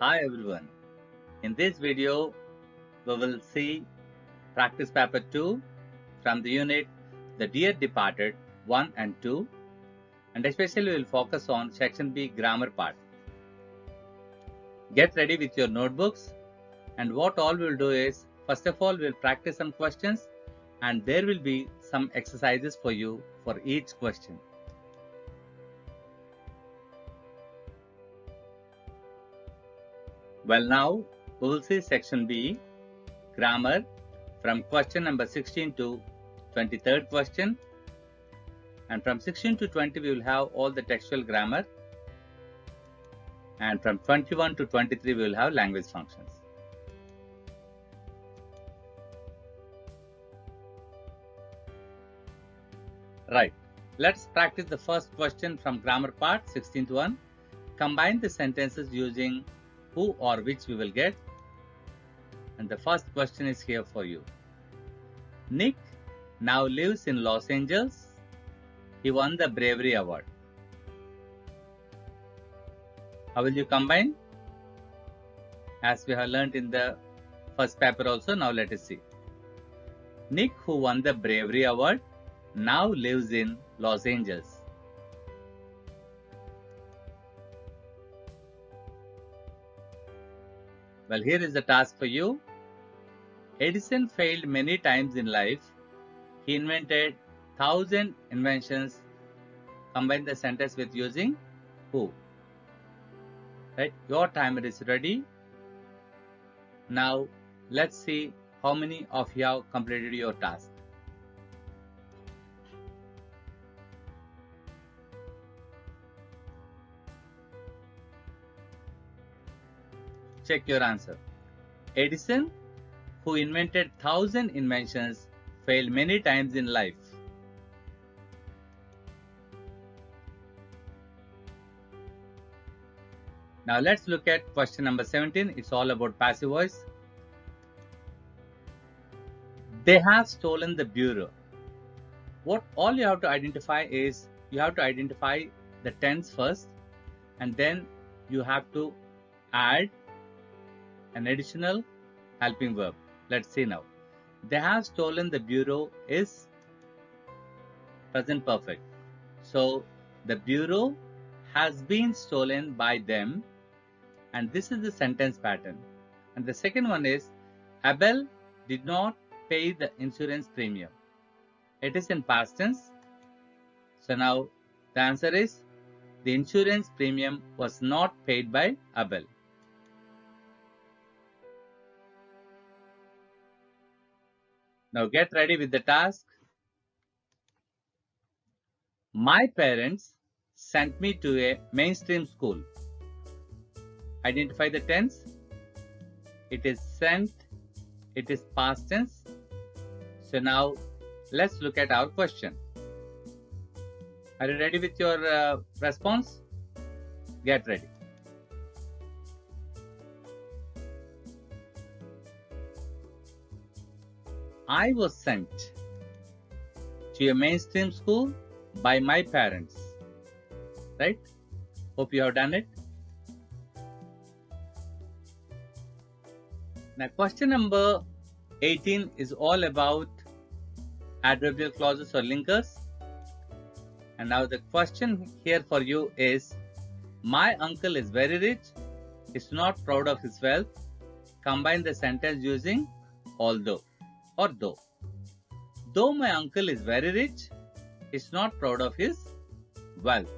Hi everyone. In this video, we will see practice paper 2 from the unit The Dear Departed 1 and 2, and especially we will focus on section B grammar part. Get ready with your notebooks, and what all we will do is, first of all, we will practice some questions and there will be some exercises for you for each question. Well, now we will see section B grammar from question number 16 to 23rd question, and from 16 to 20 we will have all the textual grammar, and from 21 to 23 we will have language functions. Right, let's practice the first question from grammar part 16th one. Combine the sentences using who or which we will get, and the first question is here for you. Nick now lives in Los Angeles. He won the Bravery Award. How will you combine? As we have learnt in the first paper also, now let us see. Nick, who won the Bravery Award, now lives in Los Angeles. Well, here is the task for you. Edison failed many times in life. He invented 1,000 inventions. Combine the sentence with using who. Right? Your timer is ready. Now, let's see how many of you have completed your task. Check your answer. Edison, who invented 1,000 inventions, failed many times in life. Now let's look at question number 17. It's all about passive voice. They have stolen the bureau. What all you have to identify is, you have to identify the tense first, and then you have to add an additional helping verb. Let's see now. They have stolen the bureau is present perfect. So the bureau has been stolen by them, and this is the sentence pattern. And the second one is, Abel did not pay the insurance premium. It is in past tense. So now the answer is, the insurance premium was not paid by Abel. Now get ready with the task. My parents sent me to a mainstream school. Identify the tense. It is sent. It is past tense. So now let's look at our question. Are you ready with your response? Get ready. I was sent to a mainstream school by my parents. Right? Hope you have done it. Now question number 18 is all about adverbial clauses or linkers. And now the question here for you is, my uncle is very rich, is not proud of his wealth. Combine the sentence using although or though. Though my uncle is very rich, is not proud of his wealth.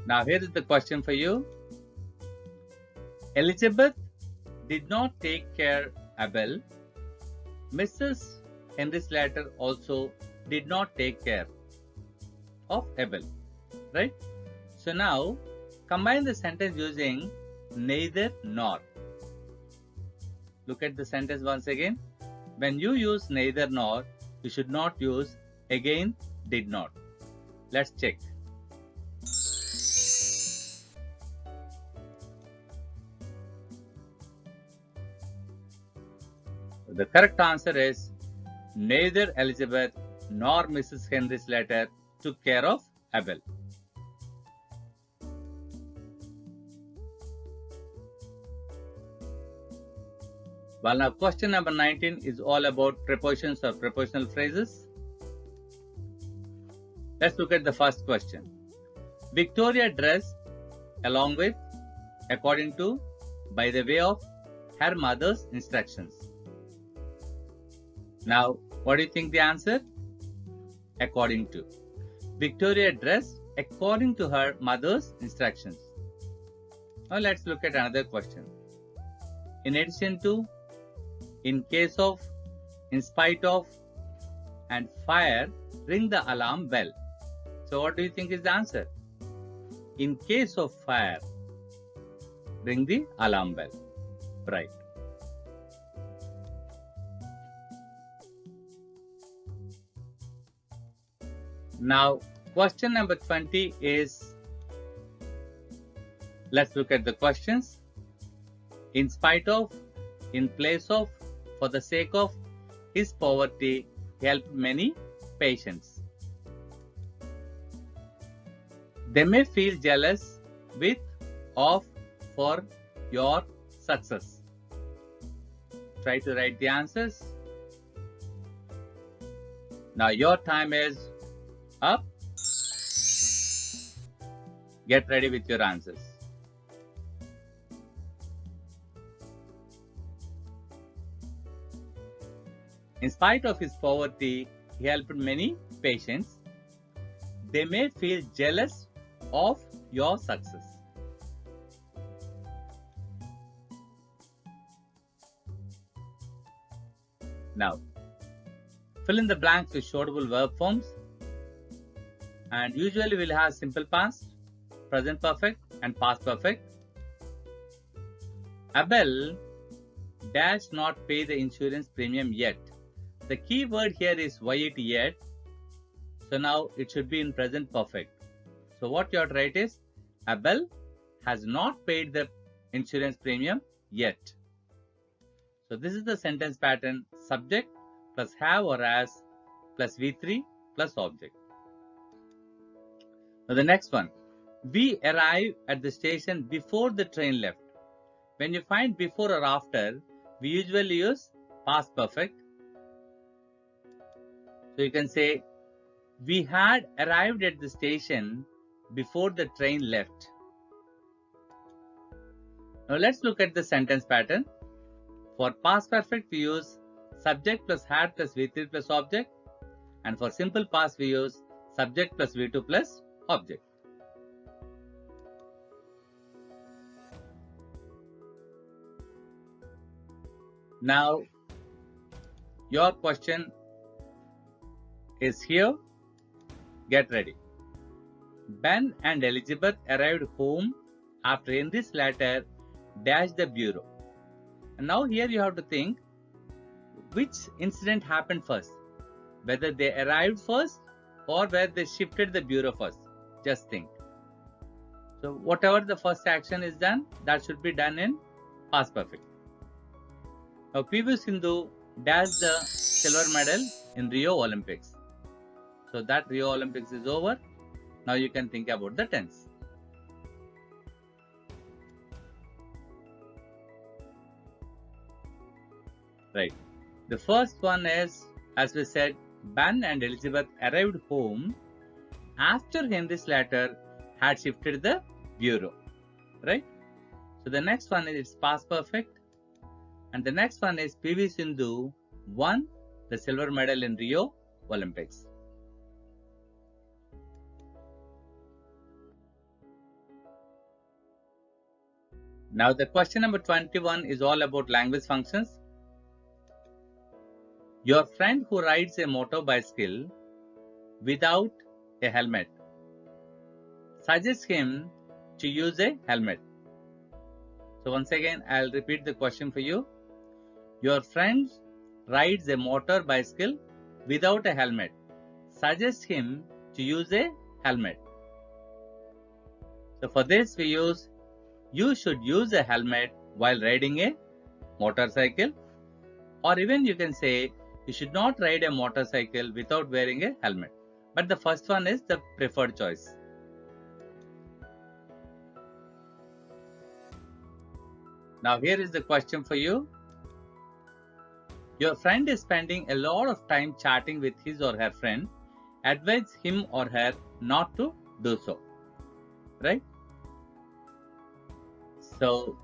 Now here is the question for you. Elizabeth did not take care Abel. Mrs. Henry Slater also did not take care of Abel. Right? So now combine the sentence using neither nor. Look at the sentence once again. When you use neither nor, you should not use again did not. Let's check. The correct answer is, neither Elizabeth nor Mrs. Henry Slater took care of Abel? Well, now question number 19 is all about prepositions or prepositional phrases. Let's look at the first question. Victoria dressed along with, according to, by the way of her mother's instructions. Now, what do you think the answer? According to. Victoria dressed according to her mother's instructions. Now, let's look at another question. In addition to, in case of, in spite of, and fire, ring the alarm bell. So, what do you think is the answer? In case of fire, ring the alarm bell. Right. Now, question number 20 is, let's look at the questions. In spite of, in place of, for the sake of, his poverty, he helped many patients. They may feel jealous with, of, for your success. Try to write the answers. Now your time is up. Get ready with your answers. In spite of his poverty, he helped many patients. They may feel jealous of your success. Now, fill in the blanks with shortable verb forms. And usually we'll have simple past, present perfect, and past perfect. Abel dash not pay the insurance premium yet. The key word here is yet, yet. So now it should be in present perfect. So what you have to write is, Abel has not paid the insurance premium yet. So this is the sentence pattern: subject plus have or as plus V3 plus object. Now the next one. We arrive at the station before the train left. When you find before or after, we usually use past perfect. So you can say, we had arrived at the station before the train left. Now let's look at the sentence pattern. For past perfect, we use subject plus had plus V3 plus object. And for simple past, we use subject plus V2 plus object. Now, your question is here. Get ready. Ben and Elizabeth arrived home after Henry's letter dashed the bureau. And now here you have to think which incident happened first. Whether they arrived first or whether they shifted the bureau first. Just think. So whatever the first action is done, that should be done in past perfect. Now PV Sindhu dashed the silver medal in Rio Olympics. So that Rio Olympics is over. Now you can think about the tense. Right. The first one is, as we said, Ben and Elizabeth arrived home after Henry's letter had shifted the bureau. Right. So the next one is past perfect. And the next one is PV Sindhu won the silver medal in Rio Olympics. Now the question number 21 is all about language functions. Your friend who rides a motor bicycle without a helmet suggests him to use a helmet. So once again, I'll repeat the question for you. Your friend rides a motor bicycle without a helmet. Suggests him to use a helmet. So for this we use, you should use a helmet while riding a motorcycle, or even you can say, you should not ride a motorcycle without wearing a helmet. but the first one is the preferred choice. Now here is the question for you. Your friend is spending a lot of time chatting with his or her friend. Advise him or her not to do so. Right? So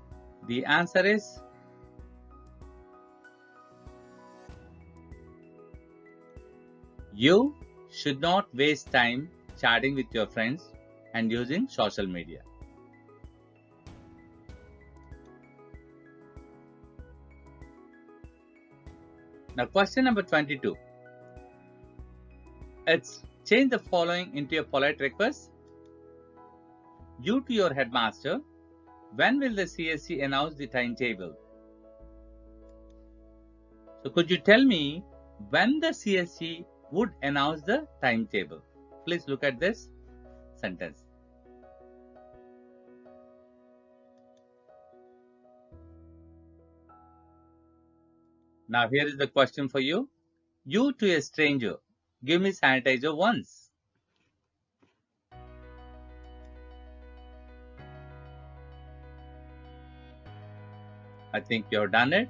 the answer is you should not waste time chatting with your friends and using social media. Now question number 22. Let's change the following into a polite request. You to your headmaster, when will the CSE announce the timetable? So could you tell me when the CSE would announce the timetable? Please look at this sentence. Now here is the question for you. You to a stranger, give me sanitizer once. I think you have done it.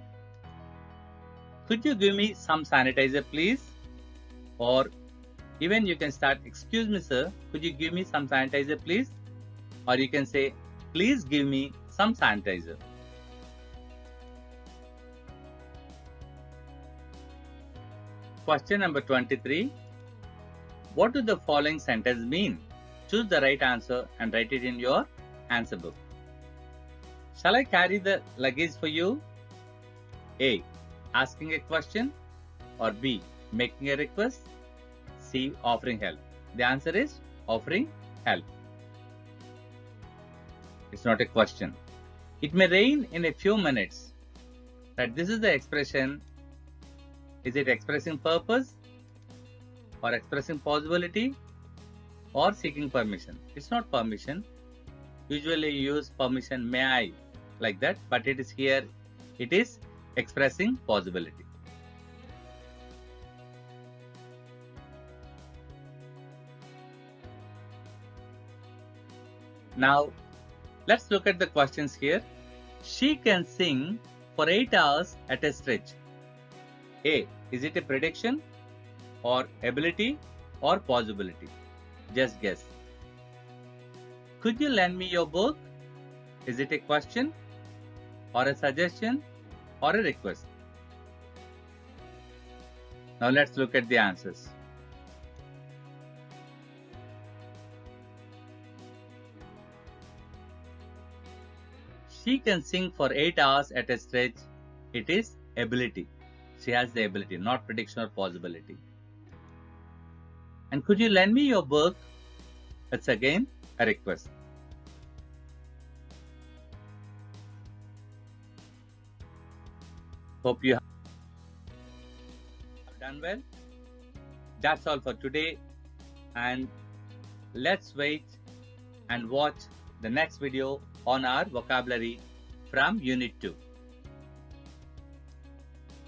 Could you give me some sanitizer, please? Or even you can start, excuse me, sir, could you give me some sanitizer, please? Or you can say, please give me some sanitizer. Question number 23. What do the following sentence mean? Choose the right answer and write it in your answer book. Shall I carry the luggage for you? A. Asking a question. Or B. Making a request. C. Offering help. The answer is offering help. It's not a question. It may rain in a few minutes. That this is the expression. Is it expressing purpose or expressing possibility or seeking permission? It's not permission. Usually you use permission, may I, like that, but it is here, it is expressing possibility. Now, let's look at the questions here. She can sing for 8 hours at a stretch. A. Is it a prediction or ability or possibility? Just guess. Could you lend me your book? Is it a question or a suggestion or a request? Now let's look at the answers. She can sing for 8 hours at a stretch. It is ability. She has the ability, not prediction or possibility. And could you lend me your book? That's again a request. Hope you have done well. That's all for today. And let's wait and watch the next video on our vocabulary from Unit 2.